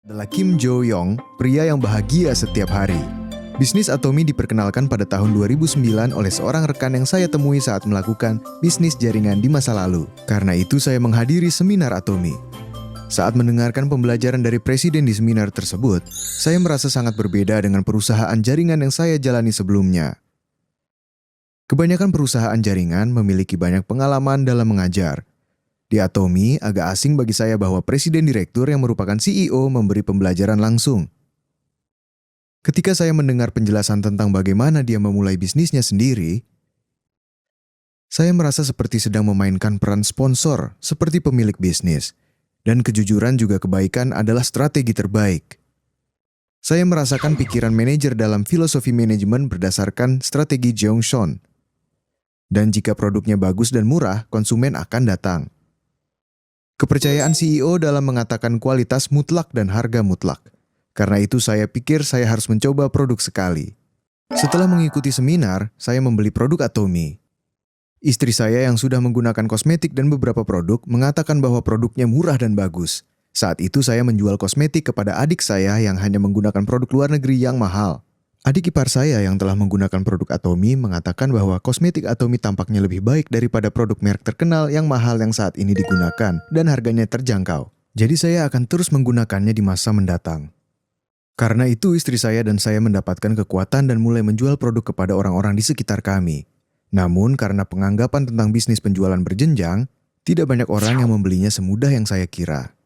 adalah Kim Jo Young, pria yang bahagia setiap hari. Bisnis Atomy diperkenalkan pada tahun 2009 oleh seorang rekan yang saya temui saat melakukan bisnis jaringan di masa lalu. Karena itu saya menghadiri seminar Atomy. Saat mendengarkan pembelajaran dari presiden di seminar tersebut, saya merasa sangat berbeda dengan perusahaan jaringan yang saya jalani sebelumnya. Kebanyakan perusahaan jaringan memiliki banyak pengalaman dalam mengajar. Di Atomy, agak asing bagi saya bahwa presiden direktur yang merupakan CEO memberi pembelajaran langsung. Ketika saya mendengar penjelasan tentang bagaimana dia memulai bisnisnya sendiri, saya merasa seperti sedang memainkan peran sponsor seperti pemilik bisnis. Dan kejujuran juga kebaikan adalah strategi terbaik. Saya merasakan pikiran manajer dalam filosofi manajemen berdasarkan strategi Jeong Seon. Dan jika produknya bagus dan murah, konsumen akan datang. Kepercayaan CEO dalam mengatakan kualitas mutlak dan harga mutlak. Karena itu saya pikir saya harus mencoba produk sekali. Setelah mengikuti seminar, saya membeli produk Atomy. Istri saya yang sudah menggunakan kosmetik dan beberapa produk mengatakan bahwa produknya murah dan bagus. Saat itu saya menjual kosmetik kepada adik saya yang hanya menggunakan produk luar negeri yang mahal. Adik ipar saya yang telah menggunakan produk Atomy mengatakan bahwa kosmetik Atomy tampaknya lebih baik daripada produk merek terkenal yang mahal yang saat ini digunakan dan harganya terjangkau. Jadi saya akan terus menggunakannya di masa mendatang. Karena itu istri saya dan saya mendapatkan kekuatan dan mulai menjual produk kepada orang-orang di sekitar kami. Namun karena penganggapan tentang bisnis penjualan berjenjang, tidak banyak orang yang membelinya semudah yang saya kira.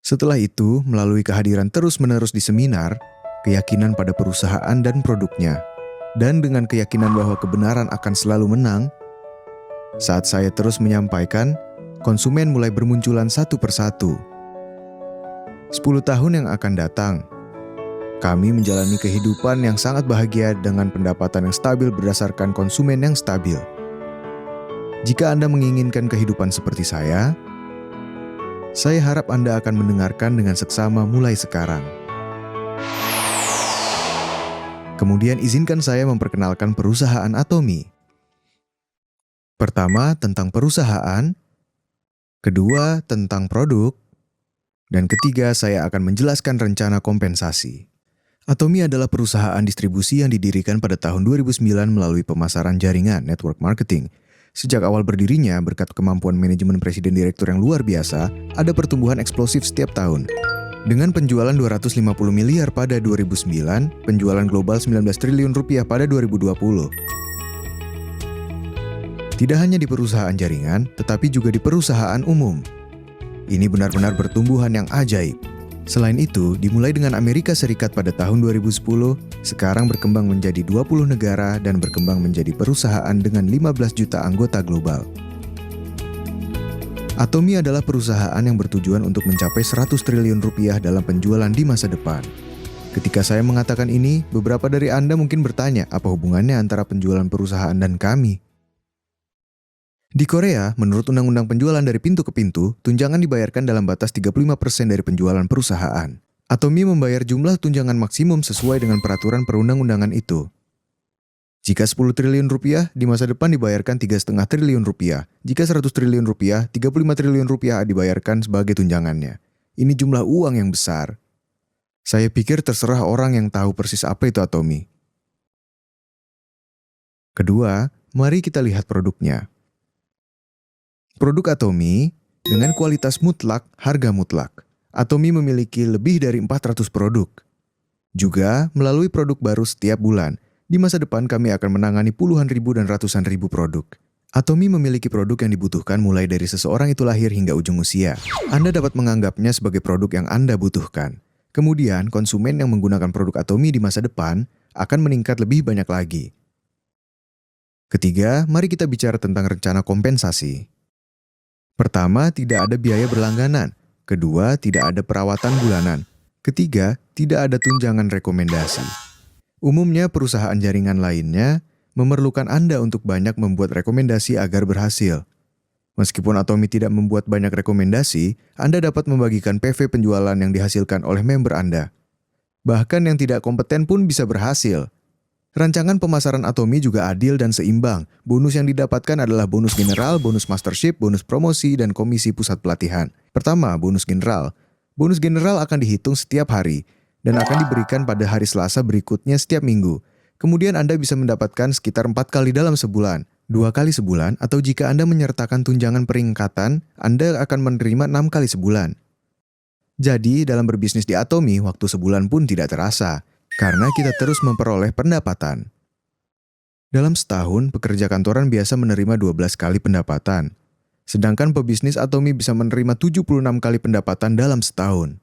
Setelah itu, melalui kehadiran terus-menerus di seminar, keyakinan pada perusahaan dan produknya, dan dengan keyakinan bahwa kebenaran akan selalu menang, saat saya terus menyampaikan, konsumen mulai bermunculan satu persatu. 10 tahun yang akan datang, kami menjalani kehidupan yang sangat bahagia dengan pendapatan yang stabil berdasarkan konsumen yang stabil. Jika Anda menginginkan kehidupan seperti saya harap Anda akan mendengarkan dengan seksama mulai sekarang. Kemudian izinkan saya memperkenalkan perusahaan Atomy. Pertama, tentang perusahaan. Kedua, tentang produk. Dan ketiga, saya akan menjelaskan rencana kompensasi. Atomy adalah perusahaan distribusi yang didirikan pada tahun 2009 melalui pemasaran jaringan network marketing. Sejak awal berdirinya, berkat kemampuan manajemen presiden direktur yang luar biasa, ada pertumbuhan eksplosif setiap tahun. Dengan penjualan 250 miliar pada 2009, penjualan global 19 triliun rupiah pada 2020. Tidak hanya di perusahaan jaringan, tetapi juga di perusahaan umum. Ini benar-benar pertumbuhan yang ajaib. Selain itu, dimulai dengan Amerika Serikat pada tahun 2010, sekarang berkembang menjadi 20 negara dan berkembang menjadi perusahaan dengan 15 juta anggota global. Atomy adalah perusahaan yang bertujuan untuk mencapai 100 triliun rupiah dalam penjualan di masa depan. Ketika saya mengatakan ini, beberapa dari Anda mungkin bertanya apa hubungannya antara penjualan perusahaan dan kami. Di Korea, menurut undang-undang penjualan dari pintu ke pintu, tunjangan dibayarkan dalam batas 35% dari penjualan perusahaan. Atomy membayar jumlah tunjangan maksimum sesuai dengan peraturan perundang-undangan itu. Jika 10 triliun rupiah, di masa depan dibayarkan 3,5 triliun rupiah. Jika 100 triliun rupiah, 35 triliun rupiah dibayarkan sebagai tunjangannya. Ini jumlah uang yang besar. Saya pikir terserah orang yang tahu persis apa itu Atomy. Kedua, mari kita lihat produknya. Produk Atomy dengan kualitas mutlak, harga mutlak. Atomy memiliki lebih dari 400 produk. Juga melalui produk baru setiap bulan. Di masa depan kami akan menangani puluhan ribu dan ratusan ribu produk. Atomy memiliki produk yang dibutuhkan mulai dari seseorang itu lahir hingga ujung usia. Anda dapat menganggapnya sebagai produk yang Anda butuhkan. Kemudian, konsumen yang menggunakan produk Atomy di masa depan akan meningkat lebih banyak lagi. Ketiga, mari kita bicara tentang rencana kompensasi. Pertama, tidak ada biaya berlangganan. Kedua, tidak ada perawatan bulanan. Ketiga, tidak ada tunjangan rekomendasi. Umumnya, perusahaan jaringan lainnya memerlukan Anda untuk banyak membuat rekomendasi agar berhasil. Meskipun Atomy tidak membuat banyak rekomendasi, Anda dapat membagikan PV penjualan yang dihasilkan oleh member Anda. Bahkan yang tidak kompeten pun bisa berhasil. Rancangan pemasaran Atomy juga adil dan seimbang. Bonus yang didapatkan adalah bonus general, bonus mastership, bonus promosi, dan komisi pusat pelatihan. Pertama, bonus general. Bonus general akan dihitung setiap hari dan akan diberikan pada hari Selasa berikutnya setiap minggu. Kemudian Anda bisa mendapatkan sekitar 4 kali dalam sebulan, 2 kali sebulan, atau jika Anda menyertakan tunjangan peringkatan, Anda akan menerima 6 kali sebulan. Jadi, dalam berbisnis di Atomy, waktu sebulan pun tidak terasa, karena kita terus memperoleh pendapatan. Dalam setahun, pekerja kantoran biasa menerima 12 kali pendapatan. Sedangkan pebisnis Atomy bisa menerima 76 kali pendapatan dalam setahun.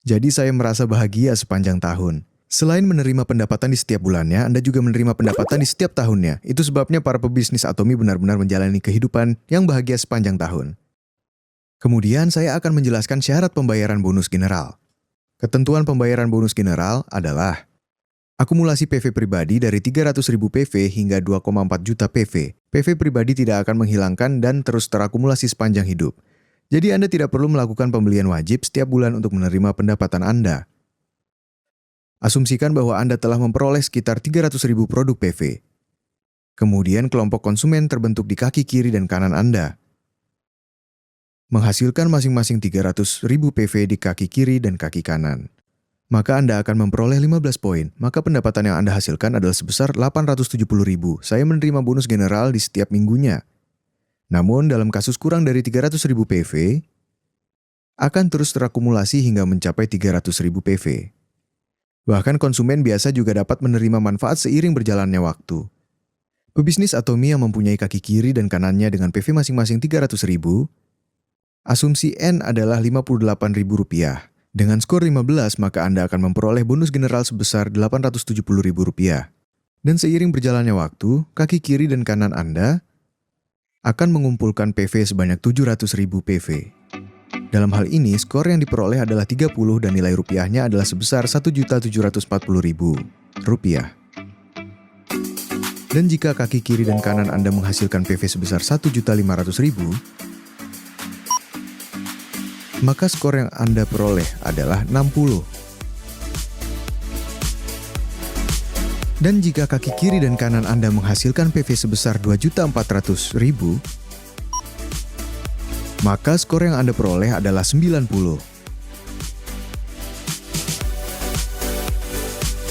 Jadi saya merasa bahagia sepanjang tahun. Selain menerima pendapatan di setiap bulannya, Anda juga menerima pendapatan di setiap tahunnya. Itu sebabnya para pebisnis Atomy benar-benar menjalani kehidupan yang bahagia sepanjang tahun. Kemudian saya akan menjelaskan syarat pembayaran bonus general. Ketentuan pembayaran bonus general adalah akumulasi PV pribadi dari 300.000 PV hingga 2,4 juta PV. PV pribadi tidak akan menghilangkan dan terus terakumulasi sepanjang hidup. Jadi Anda tidak perlu melakukan pembelian wajib setiap bulan untuk menerima pendapatan Anda. Asumsikan bahwa Anda telah memperoleh sekitar 300.000 produk PV. Kemudian kelompok konsumen terbentuk di kaki kiri dan kanan Anda. Menghasilkan masing-masing 300.000 PV di kaki kiri dan kaki kanan. Maka Anda akan memperoleh 15 poin. Maka pendapatan yang Anda hasilkan adalah sebesar 870.000. Saya menerima bonus general di setiap minggunya. Namun dalam kasus kurang dari 300.000 PV, akan terus terakumulasi hingga mencapai 300.000 PV. Bahkan konsumen biasa juga dapat menerima manfaat seiring berjalannya waktu. Pebisnis Atomy yang mempunyai kaki kiri dan kanannya dengan PV masing-masing 300.000, asumsi N adalah Rp58.000. Dengan skor 15, maka Anda akan memperoleh bonus general sebesar Rp870.000. Dan seiring berjalannya waktu, kaki kiri dan kanan Anda akan mengumpulkan PV sebanyak 700.000 PV. Dalam hal ini, skor yang diperoleh adalah 30 dan nilai rupiahnya adalah sebesar Rp1.740.000. Dan jika kaki kiri dan kanan Anda menghasilkan PV sebesar 1.500.000, maka skor yang Anda peroleh adalah 60. Dan jika kaki kiri dan kanan Anda menghasilkan PV sebesar 2.400.000, maka skor yang Anda peroleh adalah 90.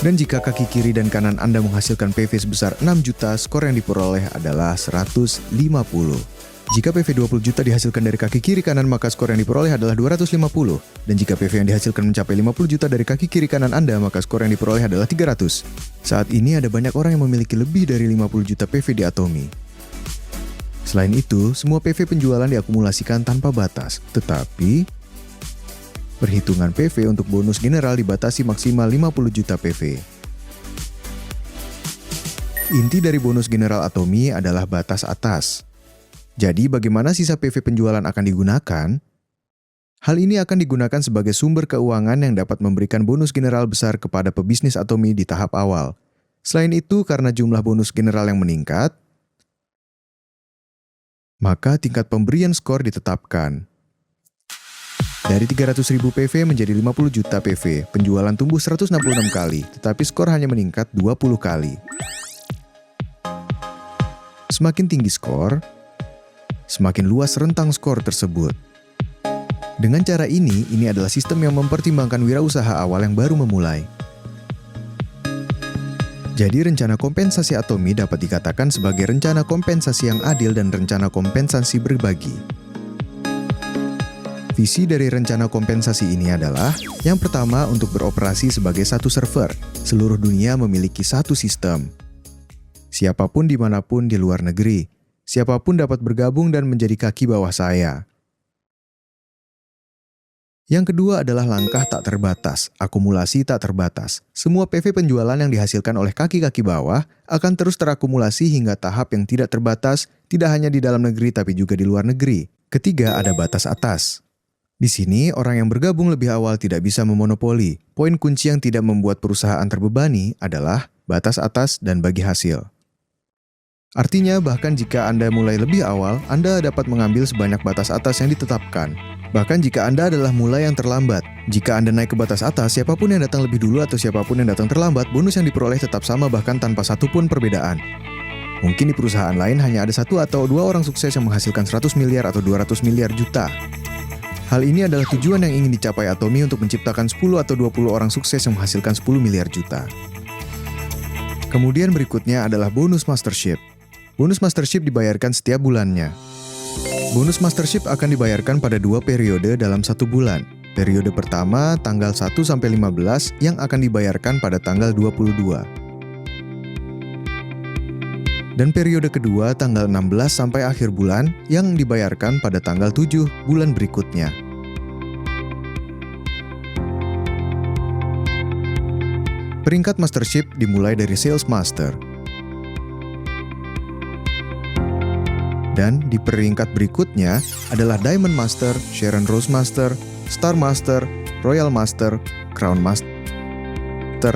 Dan jika kaki kiri dan kanan Anda menghasilkan PV sebesar 6 juta, skor yang diperoleh adalah 150. Jika PV 20 juta dihasilkan dari kaki kiri kanan, maka skor yang diperoleh adalah 250. Dan jika PV yang dihasilkan mencapai 50 juta dari kaki kiri kanan Anda, maka skor yang diperoleh adalah 300. Saat ini ada banyak orang yang memiliki lebih dari 50 juta PV di Atomy. Selain itu, semua PV penjualan diakumulasikan tanpa batas. Tetapi, perhitungan PV untuk bonus general dibatasi maksimal 50 juta PV. Inti dari bonus general Atomy adalah batas atas. Jadi bagaimana sisa PV penjualan akan digunakan? Hal ini akan digunakan sebagai sumber keuangan yang dapat memberikan bonus general besar kepada pebisnis Atomy di tahap awal. Selain itu, karena jumlah bonus general yang meningkat, maka tingkat pemberian skor ditetapkan. Dari 300.000 PV menjadi 50 juta PV, penjualan tumbuh 166 kali, tetapi skor hanya meningkat 20 kali. Semakin tinggi skor, semakin luas rentang skor tersebut. Dengan cara ini adalah sistem yang mempertimbangkan wirausaha awal yang baru memulai. Jadi rencana kompensasi Atomy dapat dikatakan sebagai rencana kompensasi yang adil dan rencana kompensasi berbagi. Visi dari rencana kompensasi ini adalah, yang pertama untuk beroperasi sebagai satu server. Seluruh dunia memiliki satu sistem. Siapapun dimanapun di luar negeri, siapapun dapat bergabung dan menjadi kaki bawah saya. Yang kedua adalah langkah tak terbatas, akumulasi tak terbatas. Semua PV penjualan yang dihasilkan oleh kaki-kaki bawah akan terus terakumulasi hingga tahap yang tidak terbatas, tidak hanya di dalam negeri tapi juga di luar negeri. Ketiga ada batas atas. Di sini, orang yang bergabung lebih awal tidak bisa memonopoli. Poin kunci yang tidak membuat perusahaan terbebani adalah batas atas dan bagi hasil. Artinya, bahkan jika Anda mulai lebih awal, Anda dapat mengambil sebanyak batas atas yang ditetapkan. Bahkan jika Anda adalah mulai yang terlambat. Jika Anda naik ke batas atas, siapapun yang datang lebih dulu atau siapapun yang datang terlambat, bonus yang diperoleh tetap sama bahkan tanpa satupun perbedaan. Mungkin di perusahaan lain hanya ada 1 atau 2 orang sukses yang menghasilkan 100 miliar atau 200 miliar juta. Hal ini adalah tujuan yang ingin dicapai Atomy untuk menciptakan 10 atau 20 orang sukses yang menghasilkan 10 miliar juta. Kemudian berikutnya adalah bonus mastership. Bonus mastership dibayarkan setiap bulannya. Bonus mastership akan dibayarkan pada 2 periode dalam 1 bulan. Periode pertama tanggal 1 sampai 15 yang akan dibayarkan pada tanggal 22. Dan periode kedua tanggal 16 sampai akhir bulan yang dibayarkan pada tanggal 7 bulan berikutnya. Peringkat mastership dimulai dari sales master. Dan di peringkat berikutnya adalah Diamond Master, Sharon Rose Master, Star Master, Royal Master, Crown Master,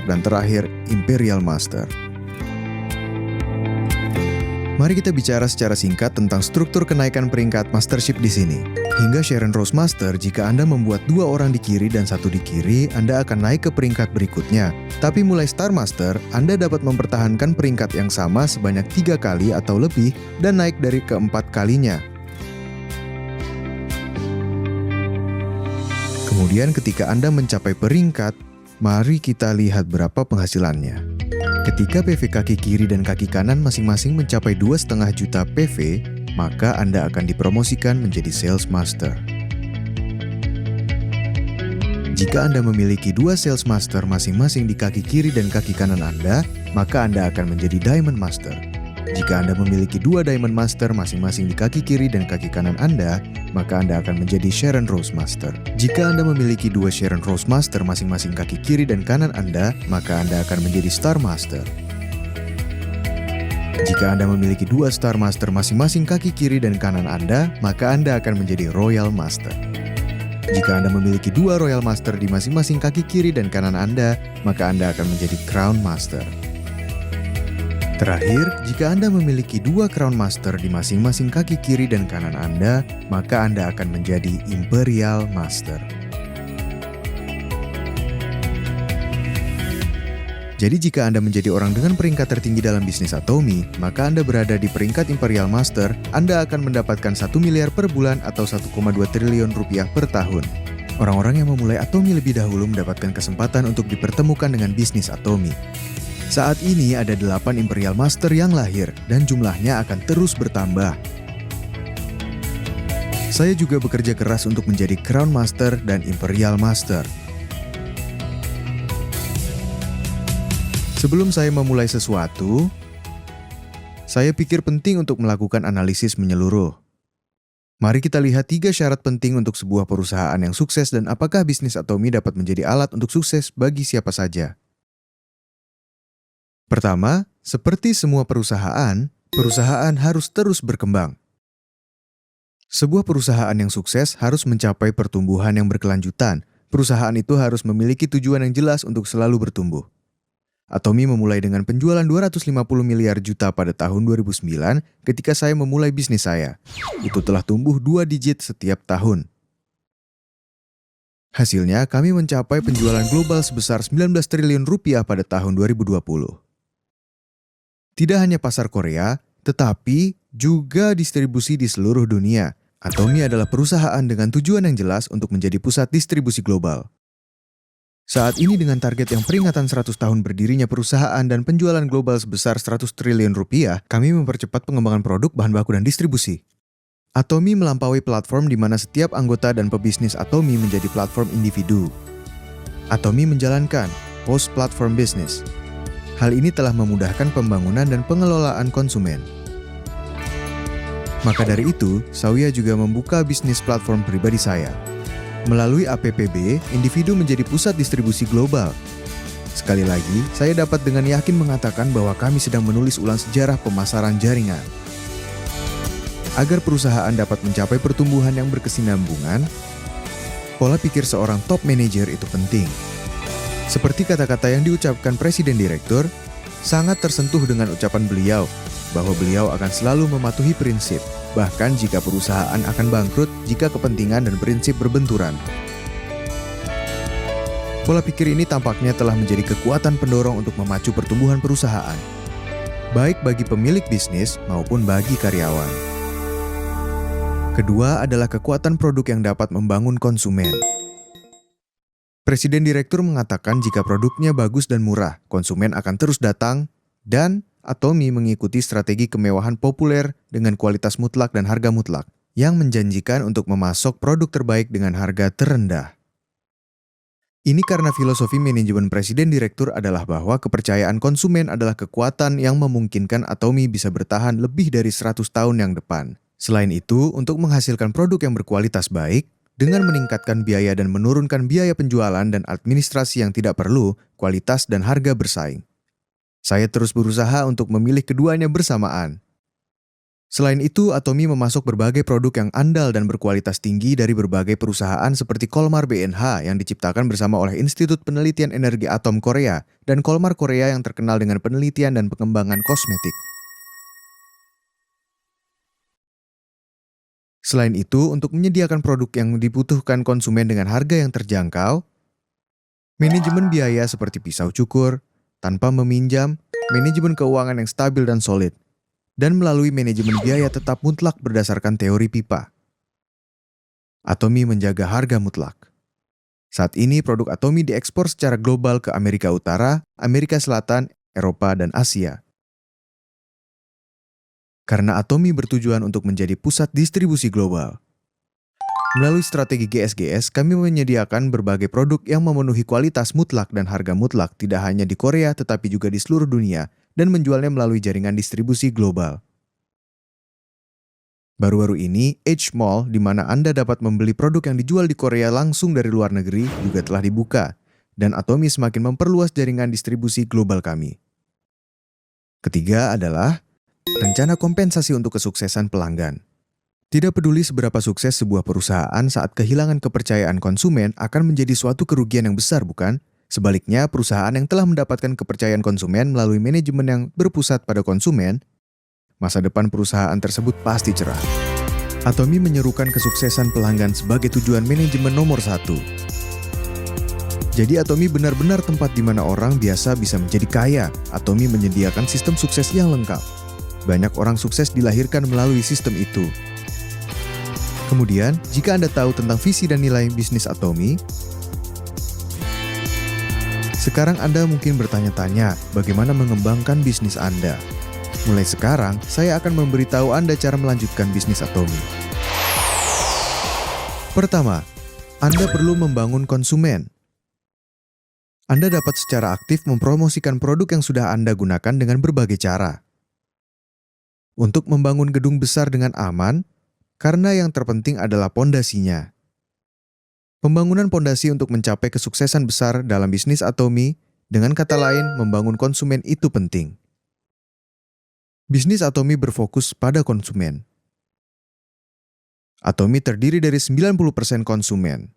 dan terakhir Imperial Master. Mari kita bicara secara singkat tentang struktur kenaikan peringkat mastership di sini. Hingga Sharon Rose Master, jika Anda membuat 2 orang di kiri dan 1 di kiri, Anda akan naik ke peringkat berikutnya. Tapi mulai Star Master, Anda dapat mempertahankan peringkat yang sama sebanyak 3 kali atau lebih dan naik dari keempat kalinya. Kemudian ketika Anda mencapai peringkat, mari kita lihat berapa penghasilannya. Ketika PV kaki kiri dan kaki kanan masing-masing mencapai 2,5 juta PV, maka Anda akan dipromosikan menjadi Sales Master. Jika Anda memiliki 2 Sales Master masing-masing di kaki kiri dan kaki kanan Anda, maka Anda akan menjadi Diamond Master. Jika Anda memiliki 2 Diamond Master masing-masing di kaki kiri dan kaki kanan Anda, maka Anda akan menjadi Sharon Rose Master. Jika Anda memiliki 2 Sharon Rose Master masing-masing kaki kiri dan kanan Anda, maka Anda akan menjadi Star Master. Jika Anda memiliki 2 Star Master masing-masing kaki kiri dan kanan Anda, maka Anda akan menjadi Royal Master. Jika Anda memiliki 2 Royal Master di masing-masing kaki kiri dan kanan Anda, maka Anda akan menjadi Crown Master. Terakhir, jika Anda memiliki 2 Crown Master di masing-masing kaki kiri dan kanan Anda, maka Anda akan menjadi Imperial Master. Jadi jika Anda menjadi orang dengan peringkat tertinggi dalam bisnis Atomy, maka Anda berada di peringkat Imperial Master, Anda akan mendapatkan 1 miliar per bulan atau 1,2 triliun rupiah per tahun. Orang-orang yang memulai Atomy lebih dahulu mendapatkan kesempatan untuk dipertemukan dengan bisnis Atomy. Saat ini ada 8 Imperial Master yang lahir dan jumlahnya akan terus bertambah. Saya juga bekerja keras untuk menjadi Crown Master dan Imperial Master. Sebelum saya memulai sesuatu, saya pikir penting untuk melakukan analisis menyeluruh. Mari kita lihat 3 syarat penting untuk sebuah perusahaan yang sukses dan apakah bisnis Atomy dapat menjadi alat untuk sukses bagi siapa saja. Pertama, seperti semua perusahaan harus terus berkembang. Sebuah perusahaan yang sukses harus mencapai pertumbuhan yang berkelanjutan. Perusahaan itu harus memiliki tujuan yang jelas untuk selalu bertumbuh. Atomy memulai dengan penjualan 250 miliar juta pada tahun 2009 ketika saya memulai bisnis saya. Itu telah tumbuh 2 digit setiap tahun. Hasilnya, kami mencapai penjualan global sebesar 19 triliun rupiah pada tahun 2020. Tidak hanya pasar Korea, tetapi juga distribusi di seluruh dunia. Atomy adalah perusahaan dengan tujuan yang jelas untuk menjadi pusat distribusi global. Saat ini dengan target yang peringatan 100 tahun berdirinya perusahaan dan penjualan global sebesar 100 triliun rupiah, kami mempercepat pengembangan produk, bahan baku, dan distribusi. Atomy melampaui platform di mana setiap anggota dan pebisnis Atomy menjadi platform individu. Atomy menjalankan post-platform business. Hal ini telah memudahkan pembangunan dan pengelolaan konsumen. Maka dari itu, Sauya juga membuka bisnis platform pribadi saya. Melalui APPB, individu menjadi pusat distribusi global. Sekali lagi, saya dapat dengan yakin mengatakan bahwa kami sedang menulis ulang sejarah pemasaran jaringan. Agar perusahaan dapat mencapai pertumbuhan yang berkesinambungan, pola pikir seorang top manager itu penting. Seperti kata-kata yang diucapkan Presiden Direktur, sangat tersentuh dengan ucapan beliau, bahwa beliau akan selalu mematuhi prinsip, bahkan jika perusahaan akan bangkrut jika kepentingan dan prinsip berbenturan. Pola pikir ini tampaknya telah menjadi kekuatan pendorong untuk memacu pertumbuhan perusahaan, baik bagi pemilik bisnis maupun bagi karyawan. Kedua adalah kekuatan produk yang dapat membangun konsumen. Presiden Direktur mengatakan jika produknya bagus dan murah, konsumen akan terus datang, dan Atomy mengikuti strategi kemewahan populer dengan kualitas mutlak dan harga mutlak, yang menjanjikan untuk memasok produk terbaik dengan harga terendah. Ini karena filosofi manajemen Presiden Direktur adalah bahwa kepercayaan konsumen adalah kekuatan yang memungkinkan Atomy bisa bertahan lebih dari 100 tahun yang depan. Selain itu, untuk menghasilkan produk yang berkualitas baik, dengan meningkatkan biaya dan menurunkan biaya penjualan dan administrasi yang tidak perlu, kualitas dan harga bersaing. Saya terus berusaha untuk memilih keduanya bersamaan. Selain itu, Atomy memasok berbagai produk yang andal dan berkualitas tinggi dari berbagai perusahaan seperti Kolmar BNH yang diciptakan bersama oleh Institut Penelitian Energi Atom Korea dan Kolmar Korea yang terkenal dengan penelitian dan pengembangan kosmetik. Selain itu, untuk menyediakan produk yang dibutuhkan konsumen dengan harga yang terjangkau, manajemen biaya seperti pisau cukur, tanpa meminjam, manajemen keuangan yang stabil dan solid, dan melalui manajemen biaya tetap mutlak berdasarkan teori pipa. Atomy menjaga harga mutlak. Saat ini produk Atomy diekspor secara global ke Amerika Utara, Amerika Selatan, Eropa, dan Asia. Karena Atomy bertujuan untuk menjadi pusat distribusi global. Melalui strategi GSGS, kami menyediakan berbagai produk yang memenuhi kualitas mutlak dan harga mutlak tidak hanya di Korea tetapi juga di seluruh dunia dan menjualnya melalui jaringan distribusi global. Baru-baru ini, H Mall, di mana Anda dapat membeli produk yang dijual di Korea langsung dari luar negeri, juga telah dibuka, dan Atomy semakin memperluas jaringan distribusi global kami. Ketiga adalah rencana kompensasi untuk kesuksesan pelanggan. Tidak peduli seberapa sukses sebuah perusahaan saat kehilangan kepercayaan konsumen akan menjadi suatu kerugian yang besar, bukan? Sebaliknya, perusahaan yang telah mendapatkan kepercayaan konsumen melalui manajemen yang berpusat pada konsumen, masa depan perusahaan tersebut pasti cerah. Atomy menyerukan kesuksesan pelanggan sebagai tujuan manajemen nomor 1. Jadi Atomy benar-benar tempat di mana orang biasa bisa menjadi kaya. Atomy menyediakan sistem sukses yang lengkap. Banyak orang sukses dilahirkan melalui sistem itu. Kemudian, jika Anda tahu tentang visi dan nilai bisnis Atomy, sekarang Anda mungkin bertanya-tanya bagaimana mengembangkan bisnis Anda. Mulai sekarang, saya akan memberitahu Anda cara melanjutkan bisnis Atomy. Pertama, Anda perlu membangun konsumen. Anda dapat secara aktif mempromosikan produk yang sudah Anda gunakan dengan berbagai cara. Untuk membangun gedung besar dengan aman, karena yang terpenting adalah pondasinya. Pembangunan pondasi untuk mencapai kesuksesan besar dalam bisnis Atomy, dengan kata lain, membangun konsumen itu penting. Bisnis Atomy berfokus pada konsumen. Atomy terdiri dari 90% konsumen.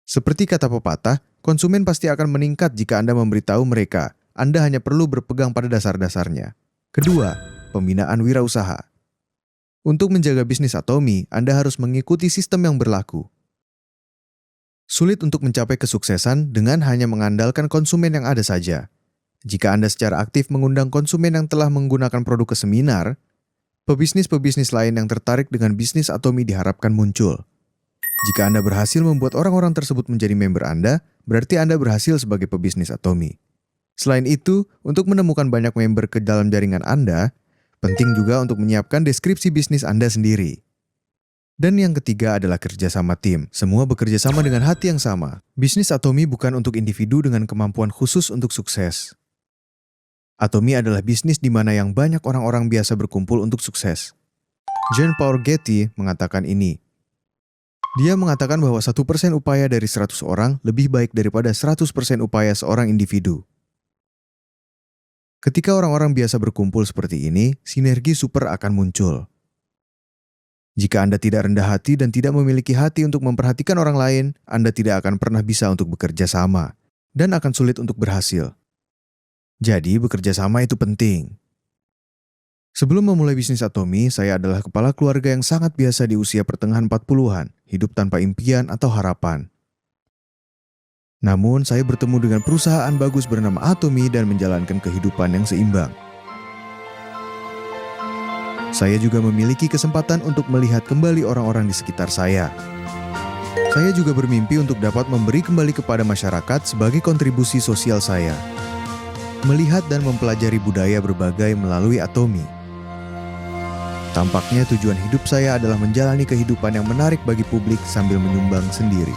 Seperti kata pepatah, konsumen pasti akan meningkat jika Anda memberitahu mereka. Anda hanya perlu berpegang pada dasar-dasarnya. Kedua, pembinaan wirausaha. Untuk menjaga bisnis Atomy, Anda harus mengikuti sistem yang berlaku. Sulit untuk mencapai kesuksesan dengan hanya mengandalkan konsumen yang ada saja. Jika Anda secara aktif mengundang konsumen yang telah menggunakan produk ke seminar, pebisnis-pebisnis lain yang tertarik dengan bisnis Atomy diharapkan muncul. Jika Anda berhasil membuat orang-orang tersebut menjadi member Anda, berarti Anda berhasil sebagai pebisnis Atomy. Selain itu, untuk menemukan banyak member ke dalam jaringan Anda, penting juga untuk menyiapkan deskripsi bisnis Anda sendiri. Dan yang ketiga adalah kerjasama tim. Semua bekerja sama dengan hati yang sama. Bisnis Atomy bukan untuk individu dengan kemampuan khusus untuk sukses. Atomy adalah bisnis di mana yang banyak orang-orang biasa berkumpul untuk sukses. Jean-Paul Getty mengatakan ini. Dia mengatakan bahwa 1% upaya dari 100 orang lebih baik daripada 100% upaya seorang individu. Ketika orang-orang biasa berkumpul seperti ini, sinergi super akan muncul. Jika Anda tidak rendah hati dan tidak memiliki hati untuk memperhatikan orang lain, Anda tidak akan pernah bisa untuk bekerja sama, dan akan sulit untuk berhasil. Jadi, bekerja sama itu penting. Sebelum memulai bisnis Atomy, saya adalah kepala keluarga yang sangat biasa di usia pertengahan 40-an, hidup tanpa impian atau harapan. Namun, saya bertemu dengan perusahaan bagus bernama Atomy dan menjalankan kehidupan yang seimbang. Saya juga memiliki kesempatan untuk melihat kembali orang-orang di sekitar saya. Saya juga bermimpi untuk dapat memberi kembali kepada masyarakat sebagai kontribusi sosial saya. Melihat dan mempelajari budaya berbagai melalui Atomy. Tampaknya tujuan hidup saya adalah menjalani kehidupan yang menarik bagi publik sambil menyumbang sendiri.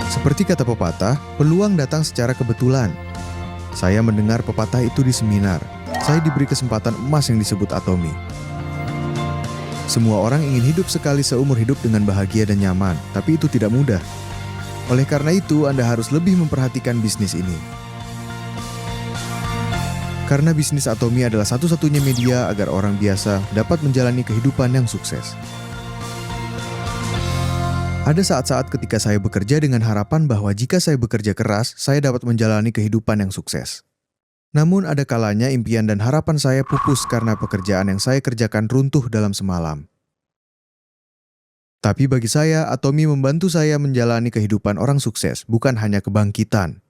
Seperti kata pepatah, peluang datang secara kebetulan. Saya mendengar pepatah itu di seminar. Saya diberi kesempatan emas yang disebut Atomy. Semua orang ingin hidup sekali seumur hidup dengan bahagia dan nyaman, tapi itu tidak mudah. Oleh karena itu, Anda harus lebih memperhatikan bisnis ini. Karena bisnis Atomy adalah satu-satunya media agar orang biasa dapat menjalani kehidupan yang sukses. Ada saat-saat ketika saya bekerja dengan harapan bahwa jika saya bekerja keras, saya dapat menjalani kehidupan yang sukses. Namun ada kalanya impian dan harapan saya pupus karena pekerjaan yang saya kerjakan runtuh dalam semalam. Tapi bagi saya, Atomy membantu saya menjalani kehidupan orang sukses, bukan hanya kebangkitan.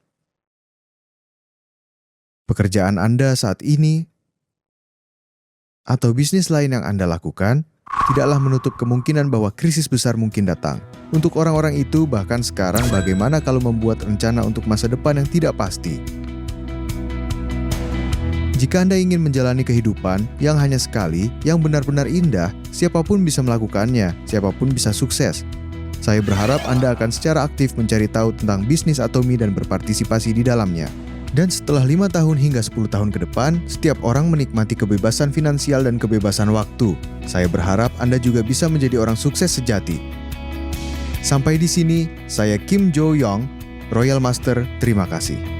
Pekerjaan Anda saat ini, atau bisnis lain yang Anda lakukan, tidaklah menutup kemungkinan bahwa krisis besar mungkin datang. Untuk orang-orang itu, bahkan sekarang bagaimana kalau membuat rencana untuk masa depan yang tidak pasti? Jika Anda ingin menjalani kehidupan yang hanya sekali, yang benar-benar indah, siapapun bisa melakukannya, siapapun bisa sukses. Saya berharap Anda akan secara aktif mencari tahu tentang bisnis Atomy dan berpartisipasi di dalamnya. Dan setelah 5 tahun hingga 10 tahun ke depan, setiap orang menikmati kebebasan finansial dan kebebasan waktu. Saya berharap Anda juga bisa menjadi orang sukses sejati. Sampai di sini, saya Kim Jo Young, Royal Master, terima kasih.